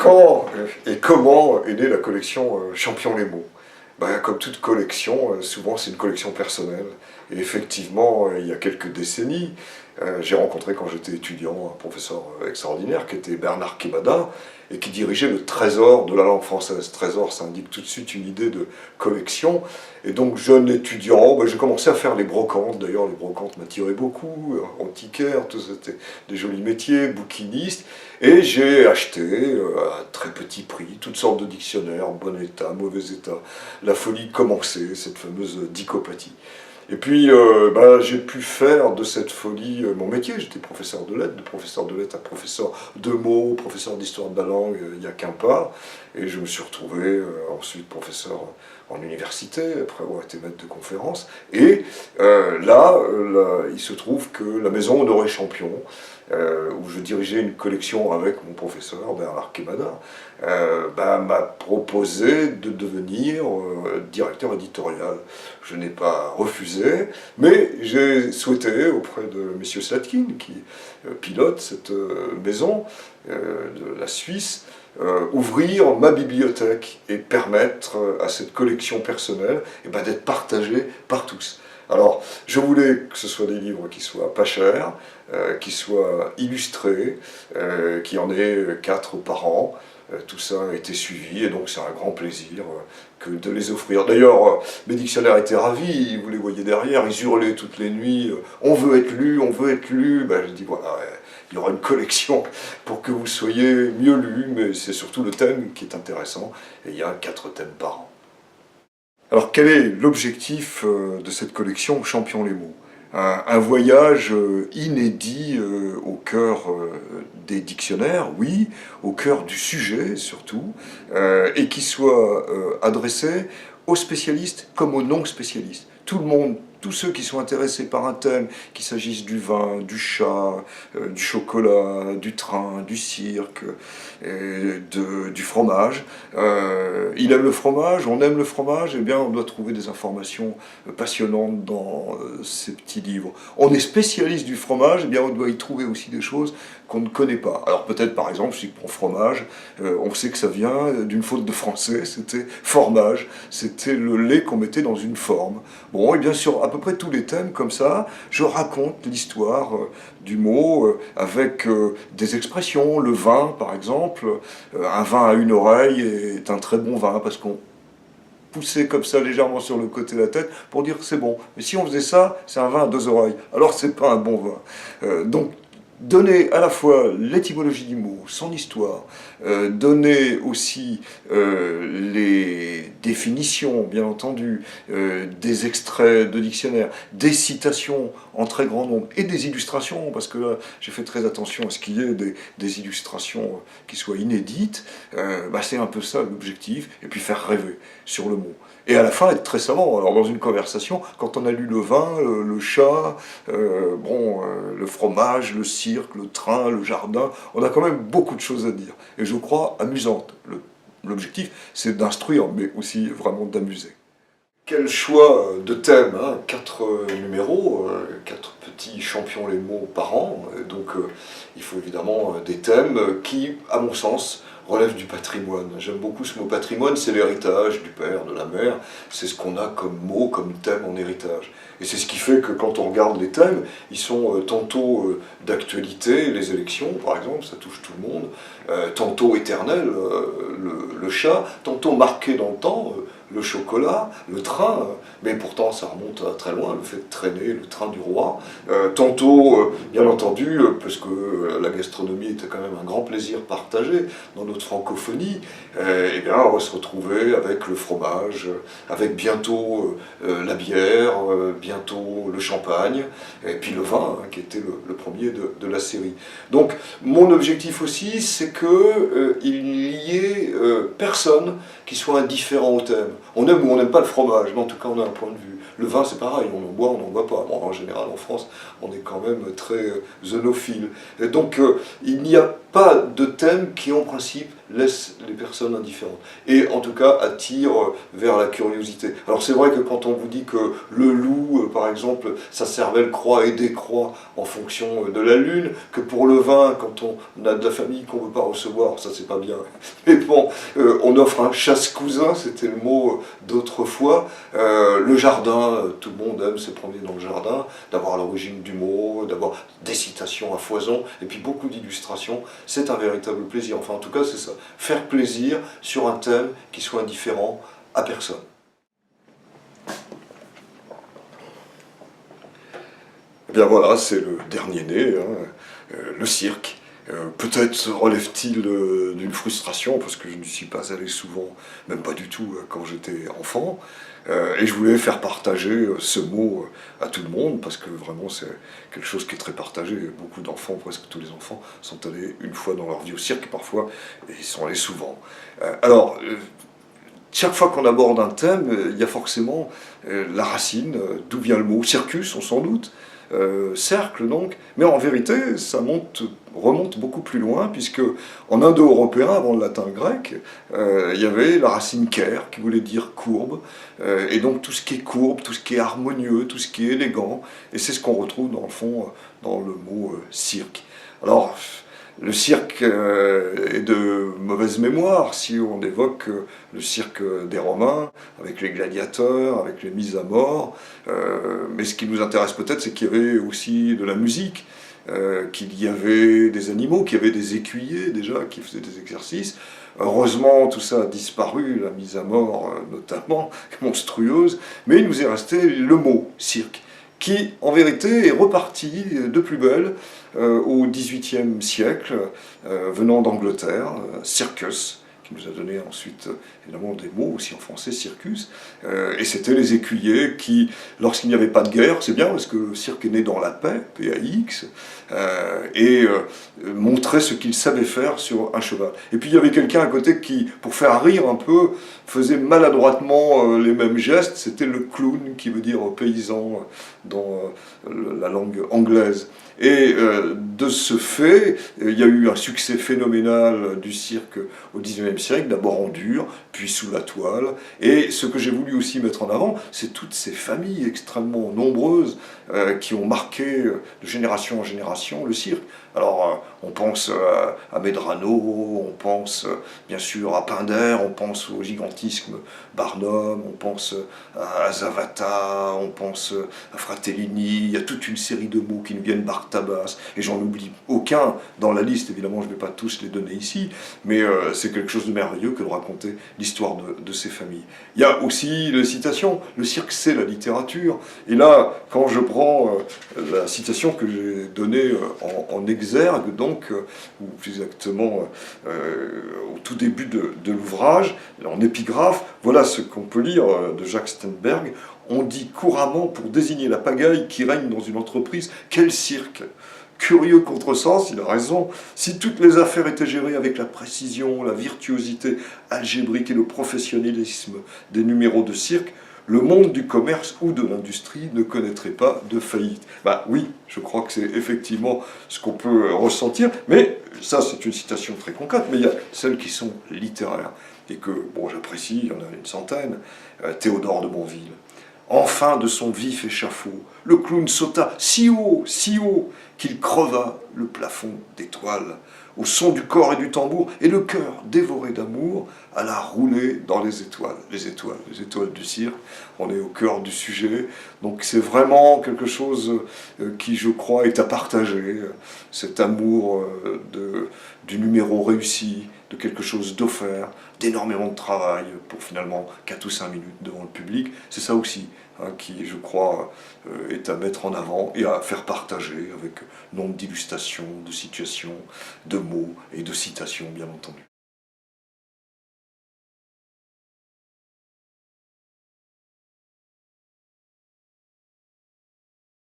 Quand et comment est née la collection Champion les mots? Ben, comme toute collection, souvent c'est une collection personnelle. Et effectivement, il y a quelques décennies, j'ai rencontré quand j'étais étudiant un professeur extraordinaire qui était Bernard Quémada et qui dirigeait le Trésor de la langue française. Trésor, ça indique tout de suite une idée de collection. Et donc, jeune étudiant, ben, j'ai commencé à faire les brocantes. D'ailleurs, les brocantes m'attiraient beaucoup, antiquaires, tout c'était des jolis métiers, bouquinistes. Et j'ai acheté à très petit prix toutes sortes de dictionnaires, bon état, mauvais état. La folie commençait, cette fameuse dicopathie. Et puis, j'ai pu faire de cette folie mon métier. J'étais professeur de lettres à professeur de mots, professeur d'histoire de la langue, il n'y a qu'un pas. Et je me suis retrouvé ensuite professeur en université, après avoir été maître de conférence. Et il se trouve que la maison Honoré Champion, où je dirigeais une collection avec mon professeur Bernard Quémada, m'a proposé de devenir directeur éditorial. Je n'ai pas refusé, mais j'ai souhaité auprès de messieurs Slatkin, qui pilote cette maison de la Suisse, ouvrir ma bibliothèque et permettre à cette collection personnelle d'être partagée par tous. Alors, je voulais que ce soit des livres qui soient pas chers, qui soient illustrés, qu'il y en ait 4 par an. Tout ça a été suivi et donc c'est un grand plaisir que de les offrir. D'ailleurs, mes dictionnaires étaient ravis, vous les voyez derrière, ils hurlaient toutes les nuits « on veut être lu, on veut être lu ». Je dis voilà, il y aura une collection pour que vous soyez mieux lus, mais c'est surtout le thème qui est intéressant et il y a 4 thèmes par an. Alors quel est l'objectif de cette collection Champion les mots? Un voyage inédit au cœur des dictionnaires, oui, au cœur du sujet surtout, et qui soit adressé aux spécialistes comme aux non-spécialistes. Tout le monde, tous ceux qui sont intéressés par un thème, qu'il s'agisse du vin, du chat, du chocolat, du train, du cirque, du fromage. Il aime le fromage, on aime le fromage, eh bien on doit trouver des informations passionnantes dans ces petits livres. On est spécialiste du fromage, eh bien on doit y trouver aussi des choses qu'on ne connaît pas. Alors peut-être par exemple, si pour fromage, on sait que ça vient d'une faute de français, c'était formage, c'était le lait qu'on mettait dans une forme. Bon, et bien sur à peu près tous les thèmes comme ça, je raconte l'histoire du mot avec des expressions. Le vin, par exemple, un vin à une oreille est un très bon vin parce qu'on poussait comme ça légèrement sur le côté de la tête pour dire que c'est bon. Mais si on faisait ça, c'est un vin à 2 oreilles. Alors c'est pas un bon vin. Donc donner à la fois l'étymologie du mot, son histoire, donner aussi les définitions, bien entendu, des extraits de dictionnaires, des citations en très grand nombre, et des illustrations, parce que là, j'ai fait très attention à ce qu'il y ait des illustrations qui soient inédites, c'est un peu ça l'objectif, et puis faire rêver sur le mot. Et à la fin, être très savant. Alors dans une conversation, quand on a lu le vin, le chat, le fromage, le cirque, le train, le jardin, on a quand même beaucoup de choses à dire. Et je crois amusantes. L'objectif, c'est d'instruire, mais aussi vraiment d'amuser. Quel choix de thèmes, hein, 4 numéros, 4 petits champions les mots par an, donc il faut évidemment des thèmes qui, à mon sens, relèvent du patrimoine. J'aime beaucoup ce mot patrimoine, c'est l'héritage du père, de la mère, c'est ce qu'on a comme mot, comme thème en héritage. Et c'est ce qui fait que quand on regarde les thèmes, ils sont tantôt d'actualité, les élections par exemple, ça touche tout le monde, tantôt éternel, le chat, tantôt marqué dans le temps, le chocolat, le train, mais pourtant ça remonte à très loin, le fait de traîner, le train du roi. Tantôt, bien entendu, parce que la gastronomie était quand même un grand plaisir partagé dans notre francophonie, on va se retrouver avec le fromage, avec bientôt la bière, bientôt le champagne, et puis le vin, hein, qui était le premier de la série. Donc mon objectif aussi, c'est qu'il n'y ait personne qui soit indifférent au thème. On aime ou on n'aime pas le fromage, mais en tout cas on a un point de vue. Le vin c'est pareil, on en boit, on n'en boit pas. Bon, en général en France, on est quand même très zoonophile. Et donc il n'y a pas de thème qui en principe laisse les personnes indifférentes et en tout cas attire vers la curiosité. Alors c'est vrai que quand on vous dit que le loup, par exemple, sa cervelle croît et décroît en fonction de la lune, que pour le vin, quand on a de la famille qu'on ne veut pas recevoir, ça c'est pas bien, mais bon, on offre un chasse-cousin, c'était le mot d'autrefois. Le jardin, tout le monde aime se promener dans le jardin, d'avoir l'origine du mot, d'avoir des citations à foison, et puis beaucoup d'illustrations, c'est un véritable plaisir. Enfin en tout cas c'est ça, faire plaisir sur un thème qui soit indifférent à personne. Eh bien voilà, c'est le dernier né, hein, le cirque. Peut-être relève-t-il d'une frustration, parce que je ne suis pas allé souvent, même pas du tout, quand j'étais enfant. Et je voulais faire partager ce mot à tout le monde, parce que vraiment c'est quelque chose qui est très partagé. Beaucoup d'enfants, presque tous les enfants, sont allés une fois dans leur vie au cirque, et parfois ils sont allés souvent. Alors, chaque fois qu'on aborde un thème, il y a forcément la racine, d'où vient le mot circus, on s'en doute, cercle donc, mais en vérité ça remonte beaucoup plus loin, puisque en indo-européen, avant le latin grec, il y avait la racine ker, qui voulait dire courbe, et donc tout ce qui est courbe, tout ce qui est harmonieux, tout ce qui est élégant, et c'est ce qu'on retrouve dans le fond dans le mot cirque. Alors, le cirque est de mauvaise mémoire si on évoque le cirque des Romains, avec les gladiateurs, avec les mises à mort. Mais ce qui nous intéresse peut-être, c'est qu'il y avait aussi de la musique, qu'il y avait des animaux, qu'il y avait des écuyers déjà qui faisaient des exercices. Heureusement, tout ça a disparu, la mise à mort notamment, monstrueuse, mais il nous est resté le mot cirque, qui en vérité est reparti de plus belle au XVIIIe siècle, venant d'Angleterre, circus, qui nous a donné ensuite évidemment des mots aussi en français, circus, et c'était les écuyers qui, lorsqu'il n'y avait pas de guerre, c'est bien parce que le cirque est né dans la paix, PAX, et montrait ce qu'il savait faire sur un cheval. Et puis il y avait quelqu'un à côté qui, pour faire rire un peu, faisait maladroitement les mêmes gestes, c'était le clown, qui veut dire paysan dans la langue anglaise. Et de ce fait, il y a eu un succès phénoménal du cirque au XIXe siècle, d'abord en dur, puis sous la toile. Et ce que j'ai voulu aussi mettre en avant, c'est toutes ces familles extrêmement nombreuses qui ont marqué de génération en génération le cirque. Alors, on pense à Medrano, on pense bien sûr à Pinder, on pense au gigantisme Barnum, on pense à Zavata, on pense à Fratellini, il y a toute une série de mots qui nous viennent d'Artabas, et j'en oublie aucun dans la liste, évidemment je ne vais pas tous les donner ici, mais c'est quelque chose de merveilleux que de raconter l'histoire de ces familles. Il y a aussi les citations, le cirque c'est la littérature, et là, quand je prends la citation que j'ai donnée en exergue, donc, ou plus exactement au tout début de l'ouvrage, en épigraphe, voilà ce qu'on peut lire de Jacques Steinberg. On dit couramment pour désigner la pagaille qui règne dans une entreprise, quel cirque! Curieux contresens, il a raison, si toutes les affaires étaient gérées avec la précision, la virtuosité algébrique et le professionnalisme des numéros de cirque, le monde du commerce ou de l'industrie ne connaîtrait pas de faillite. Bah oui, je crois que c'est effectivement ce qu'on peut ressentir, mais ça c'est une citation très concrète, mais il y a celles qui sont littéraires, et que, bon, j'apprécie, il y en a une centaine, Théodore de Bonville. Enfin, de son vif échafaud, le clown sauta si haut, qu'il creva le plafond d'étoiles. Au son du corps et du tambour, et le cœur, dévoré d'amour, alla rouler dans les étoiles. Les étoiles du cirque. On est au cœur du sujet. Donc c'est vraiment quelque chose qui, je crois, est à partager. Cet amour du numéro réussi, de quelque chose d'offert, d'énormément de travail pour finalement 4 ou 5 minutes devant le public. C'est ça aussi qui, je crois, est à mettre en avant et à faire partager avec nombre d'illustrations, de situations, de mots et de citations, bien entendu.